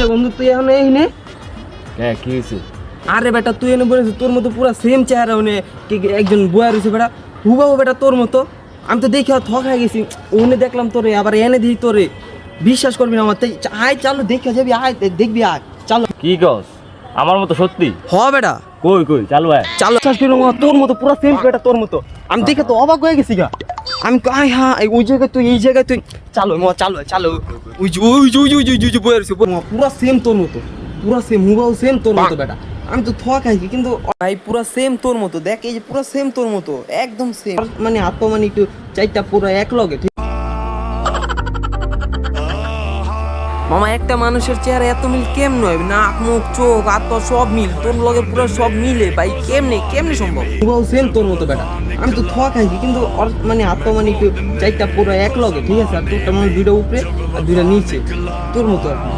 রে বন্ধু তুই এখন এই নে হ্যাঁ কি হয়েছে? আরে বেটা তুই এনে বলেছিস তোর মতো পুরো সেম চেহারা ওনে একজন বুয়া রয়েছে বেটা হুবাহু বেটা তোর মতো। আমি তো দেখে থক হয়ে গেছি ওনে দেখলাম তোরে আবার এনে দিই তোরে বিশ্বাস করবি না আমার তাই আয় চালো দেখে যাবি আয় দেখবি আয় চালো। কি কস আমার মতো সত্যি? হ বেটা কই কই চালু আয়। চালো বিশ্বাস করি না তোর মতো পুরো সেম বেটা তোর মতো। আমি দেখে তো অবাক হয়ে গেছি গা। আমি আয় হ্যাঁ ওই জায়গায় তুই এই জায়গায় তুই চালো চালো চালো ওই যে বয়ে রয়েছে পুরো সেম তোর মতো পুরো সেম হুবাহু সেম তোর মতো বেটা। আমি তো থক খাইছি কিন্তু ভাই পুরো সেম তোর মতো দেখ এই যে পুরো সেম তোর মতো একদম সেম মানে হাত পা মানে একটু চারটা পুরো এক লগে ঠিক। মামা একটা মানুষের চেহারা এত মিল কেমন হয় নাক মুখ চোখ হাত পা সব মিল তোর লগে পুরো সব মিলে ভাই কেমনে কেমনে সম্ভব হুবাহু সেম তোর মতো বেটা। আমি তো থক খাইছি কিন্তু মানে হাত পা মানে একটু চারটা পুরো এক লগে ঠিক আছে আর তোরটা মানে দুইটা উপরে আর দুইটা নিচে তোর মতো আর কি।